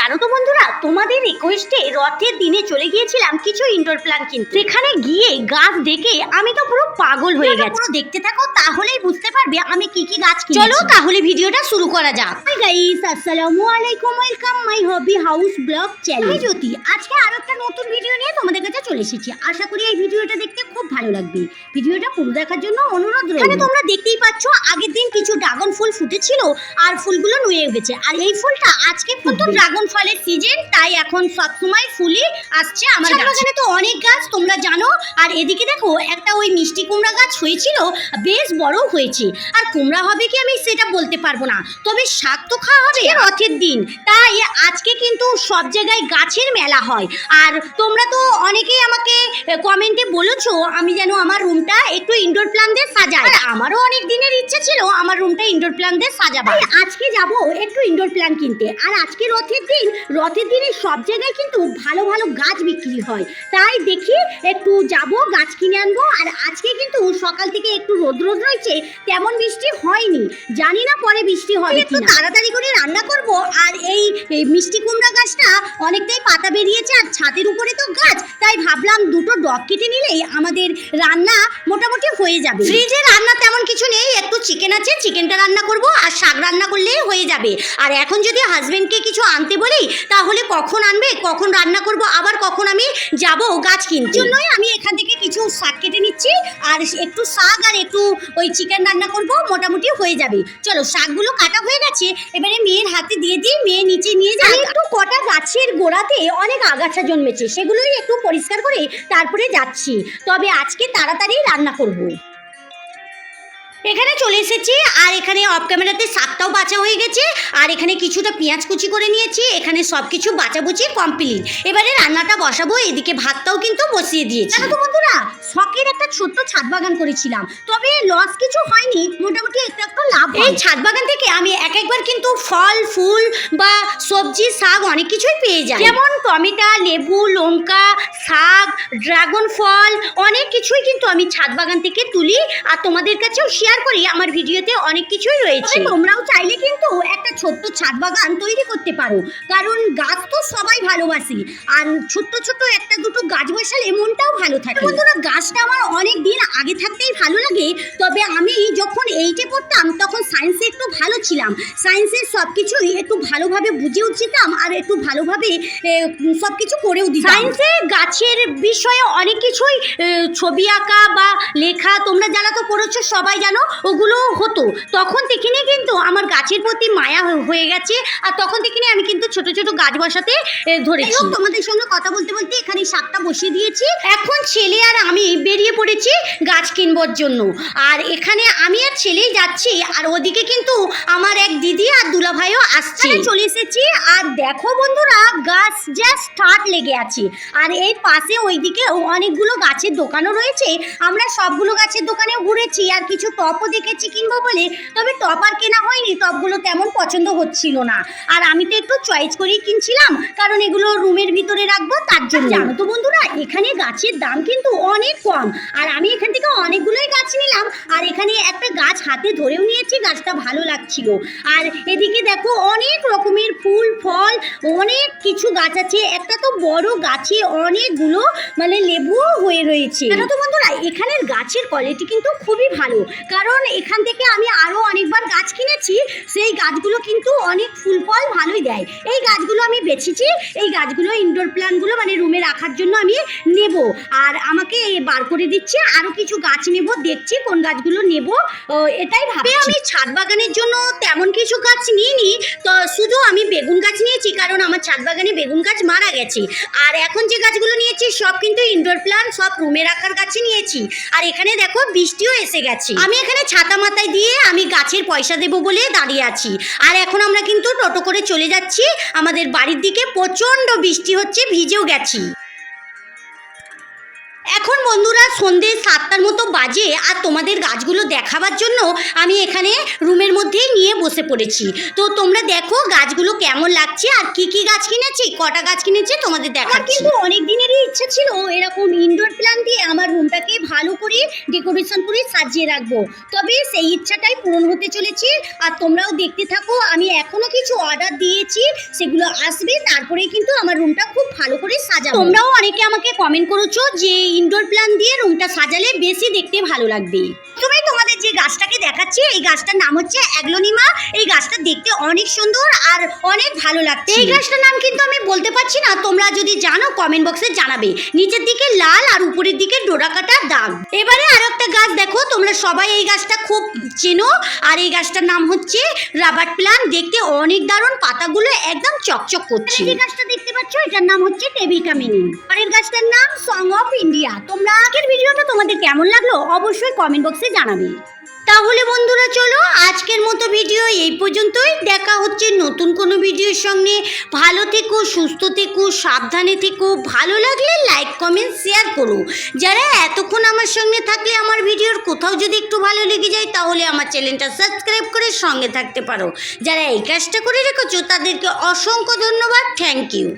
জানো তো বন্ধুরা, তোমাদের রিকোয়েস্টে রথের দিনে চলে গিয়েছিলাম কিছু ইনডোর প্ল্যান্ট কিনতে। সেখানে গিয়ে গাছ দেখে আমি তো পুরো পাগল হয়ে গেছি। পুরো দেখতে থাকো, তাহলেই বুঝতে পারবে আমি কি কি গাছ কিনেছি। চলো তাহলে ভিডিওটা শুরু করা যাক। হাই গাইস, আসসালামু আলাইকুম, welcome my hobby house blog channel. আমি জ্যোতি, আজকে আরো একটা নতুন ভিডিও নিয়ে তোমাদের কাছে চলে এসেছি। আশা করি এই ভিডিওটা দেখতে খুব ভালো লাগবে। ভিডিওটা পুরো দেখার জন্য অনুরোধ রইল। এখানে তোমরা দেখতেই পাচ্ছ, আগের দিন কিছু ড্রাগন ফুল ফুটেছিল আর ফুলগুলো নুয়ে গেছে। আর এই ফুলটা আজকে নতুন ড্রাগন ফলের সিজন, তাই এখন সবসময় ফুলই আসছে আমার গাছে। তো অনেক গাছ তোমরা জানো। আর এদিকে দেখো, একটা ওই মিষ্টি কুমড়া গাছ হয়েছিল, বেশ বড় হয়েছে। আর কুমড়া হবে কি আমি সেটা বলতে পারবো না, তবে শাক তো খাওয়া হবে রথের দিন। তাই আজকে কিন্তু সব জায়গায় গাছের মেলা হয়। আর তোমরা তো অনেকেই আমাকে কমেন্টে বলেছো আমি যেন আমার রুমটা একটু ইনডোর প্ল্যান্ট দিয়ে সাজাই। আর আমারও অনেক দিনের ইচ্ছে ছিল আমার রুমটা ইনডোর প্ল্যান্ট দিয়ে সাজাবো। আজকে যাব একটু ইনডোর প্ল্যান্ট কিনতে। আর আজকে রথের দিনে সব জায়গায় কিন্তু ভালো ভালো গাছ বিক্রি হয়, তাই দেখি একটু যাব, গাছ কিনে আনবো। আর আজকে কিন্তু সকাল থেকে একটু রোদ রয়েছে, তেমন বৃষ্টি হয়নি, জানি না পরে বৃষ্টি হবে একটু তাড়াতাড়ি করে রান্না করব। আর এই মিষ্টি কুমড়া গাছটা অনেকটাই পাতা বেরিয়েছে, আর ছাদের উপরে তো গাছ, তাই ভাবলাম দুটো ডগ কেটে নিলেই আমাদের রান্না মোটামুটি হয়ে যাবে। ফ্রিজে রান্না তেমন কিছু নেই, একটু চিকেন আছে, চিকেনটা রান্না করব আর শাক রান্না করলেই হয়ে যাবে। আর এখন যদি হাজবেন্ডকে কিছু আনতে বলি, তাহলে কখন আনবে, কখন রান্না করব, আবার কখন আমি যাব গাছ কিনতে। জন্যই আমি এখান থেকে কিছু শাক কেটে নিচ্ছি, আর একটু শাক আর একটু ওই চিকেন রান্না করব, মোটামুটি হয়ে যাবে। চলো, শাকগুলো কাটা হয়ে গেছে, এবারে মেয়ের হাতে দিয়ে দিই, মেয়ে নিচে নিয়ে যায়। একটু কটা গাছের গোড়াতে অনেক আগাছা জন্মেছে, সেগুলোই একটু পরিষ্কার করে তারপরে যাচ্ছি। তবে আজকে তাড়াতাড়ি রান্না করব। এখানে চলে এসেছি, আর এখানে অফ ক্যামেরাতে শাকটাও বাছা হয়ে গেছে, আর এখানে কিছুটা পেঁয়াজ কুচি করে নিয়েছি। এখানে সব কিছু বাছাবুচি কমপ্লিট, এবারে রান্নাটা বসাবো। এদিকে ভাতটাও কিন্তু বসিয়ে দিয়েছি। জানো তো বন্ধুরা, শখের একটা ছোট্ট ছাদ বাগান করেছিলাম, তবে লস কিছু হয়নি, মোটামুটি একটা লাভ। এই ছাদ বাগান থেকে আমি একবার কিন্তু ফল ফুল বা সবজি শাক অনেক কিছুই পেয়ে যাই, যেমন টমেটো, লেবু, লঙ্কা, শাক, ড্রাগন ফল, অনেক কিছুই কিন্তু আমি ছাদ বাগান থেকে তুলি আর তোমাদের কাছেও শেয়ার করি। আমার ভিডিওতে অনেক কিছুই রয়েছে, তোমরাও চাইলে কিন্তু একটা ছোট্ট ছাদ বাগান তৈরি করতে পারো, কারণ গাছ তো সবাই ভালোবাসি। আর ছোট্ট ছোট্ট একটা দুটো গাছ বসালে মনটাও ভালো থাকে। বন্ধুরা, গাছটা আমার অনেক দিন আগে থাকতেই ভালো লাগে। তবে আমি যখন এইটে পড়তাম তখন সায়েন্সে একটু ভালো ছিলাম, সায়েন্সের সব কিছুই একটু ভালোভাবে বুঝেও যেতাম আর একটু ভালোভাবে সব কিছু করেও দিতাম। সায়েন্সে গাছের বিষয়ে অনেক কিছুই ছবি আঁকা বা লেখা, তোমরা যারা তো পড়েছো সবাই জানো, ওগুলো হতো। তখন থেকে কিন্তু আমার গাছের প্রতি মায়া হয়ে গেছে, আর তখন থেকে আমি কিন্তু ছোট ছোট গাছ বসাতে ধরেছি। তোমাদের সঙ্গে কথা বলতে বলতে এখানে শাকটা বসিয়ে দিয়েছি। এখন ছেলে আর আমি বেরিয়ে পড়েছি গাছ কিনবার জন্য। আর এখানে আমি আর ছেলেই যাচ্ছি, আর ওদিকে কিন্তু আমার এক দিদি আর দুলাভাইও আসছে। চলে এসেছি, আর দেখো বন্ধুরা, গাছ জাস্ট স্টার্ট লেগে আছে। আর এই পাশে ওইদিকে অনেকগুলো গাছের দোকানও রয়েছে। আমরা সবগুলো গাছের দোকানেও ঘুরেছি, আর কিছু টপও দেখেছি কিনবো বলে, তবে টপ আর কেনা হয়নি, টপগুলো তেমন পছন্দ হচ্ছিল না। আর আমি তো একটু চয়েস করেই কিনছিলাম, কারণ এগুলো রুমের ভিতরে রাখবো তার জন্য। জানো তো বন্ধুরা, এখানে গাছের দাম কিন্তু অনেক কম। আর আমি এখান থেকে অনেকগুলোই গাছ নিলাম, আর এখানে একটা গাছ হাতে ধরেও নিয়েছি, গাছটা ভালো লাগছিল। আর এদিকে দেখো, অনেক রকমের ফুল ফল অনেক কিছু গাছ আছে। একটা তো বড় গাছে অনেকগুলো মানে লেবুও হয়ে রয়েছে। জানো তো বন্ধুরা, এখানের গাছের কোয়ালিটি কিন্তু খুবই ভালো, কারণ এখান থেকে আমি আরও অনেকবার গাছ কিনেছি। সেই গাছগুলো কিন্তু অনেক ফুল ফল ভালোই দেয়। এই গাছগুলো আমি বেছেছি, এই গাছগুলো ইনডোর প্ল্যান্টগুলো মানে রুমে রাখার জন্য আমি নেব। আর আমাকে বার করে দিচ্ছে, আরও কিছু গাছ নেব, দেখছি কোন গাছগুলো নেব, এটাই ভাবছি। আমি ছাদ বাগানের জন্য তেমন কিছু গাছ নিইনি, তো শুধু আমি বেগুন গাছ নিয়েছি, কারণ আমার ছাদ বাগানে বেগুন গাছ মারা গেছে। আর এখন যে গাছগুলো নিয়েছি সব কিন্তু ইনডোর প্ল্যান্ট, সব রুমে রাখার গাছে নিয়েছি। আর এখানে দেখো, বৃষ্টিও এসে গেছে। আমি এখানে ছাতা মাথায় দিয়ে আমি গাছের পয়সা দেবো বলে দাঁড়িয়ে আছি। আর এখন আমরা কিন্তু টোটো করে চলে যাচ্ছি আমাদের বাড়ির দিকে। প্রচণ্ড বৃষ্টি হচ্ছে, ভিজেও গেছি। এখন বন্ধুরা সন্ধে 7টার মতো বাজে, আর তোমাদের গাছগুলো দেখাবার জন্য আমি এখানে রুমের মধ্যেই নিয়ে বসে পড়েছি। তো তোমরা দেখো গাছগুলো কেমন লাগছে আর কি কি গাছ কিনেছি, কটা গাছ কিনেছি তোমাদের দেখাচ্ছি। কিন্তু অনেক দিনেরই ইচ্ছা ছিল এরকম ইনডোর প্ল্যান্ট দিয়ে আমার রুমটাকে ভালো করে ডেকোরেশন করে সাজিয়ে রাখবো, তবে সেই ইচ্ছাটাই পূরণ হতে চলেছে। আর তোমরাও দেখতে থাকো, আমি এখনো কিছু অর্ডার দিয়েছি, সেগুলো আসবে, তারপরে কিন্তু আমার রুমটা খুব ভালো করে সাজাবো। তোমরাও অনেকে আমাকে কমেন্ট করেছো যে ইনডোর প্ল্যান্ট দিয়ে রুমটা সাজালে বেশি দেখতে ভালো লাগবে। তুমি তোমাদের যে গাছটাকে দেখাচ্ছি, এই গাছটার নাম হচ্ছে অ্যাগ্লোনিমা। এই গাছটা দেখতে অনেক সুন্দর আর অনেক ভালো লাগছে। এই গাছটার নাম কিন্তু আমি বলতে পারছি না, তোমরা যদি জানো কমেন্ট বক্সে জানাবে। নিচের দিকে লাল আর উপরের দিকে ডোরা কাটার দাগ। এবারে আর একটা গাছ দেখো, তোমরা সবাই এই গাছটা খুব চেনো, আর এই গাছটার নাম হচ্ছে রাবার প্ল্যান্ট। দেখতে অনেক দারুণ, পাতাগুলো একদম চকচক করছে। এই গাছটা দেখতে পাচ্ছ, এটার নাম হচ্ছে টেবিল কামিনী, আর এই গাছটার নাম সং অফ ইন্ডিয়া। তোমরা আগের ভিডিওটা তোমাদের কেমন লাগলো অবশ্যই কমেন্ট বক্সে জানাবে। তাহলে বন্ধুরা চলো আজকের মতো ভিডিও এই পর্যন্তই, দেখা হচ্ছে নতুন কোনো ভিডিওর সঙ্গে। ভালো থেকো, সুস্থ থেকো, সাবধানে থেকো। ভালো লাগলে লাইক কমেন্ট শেয়ার করো। যারা এতক্ষণ আমার সঙ্গে থাকলে আমার ভিডিওর কোথাও যদি একটু ভালো লেগে যায় তাহলে আমার চ্যানেলটা সাবস্ক্রাইব করে সঙ্গে থাকতে পারো। যারা এই কাজটা করে রেখেছো তাদেরকে অসংখ্য ধন্যবাদ, থ্যাংক ইউ।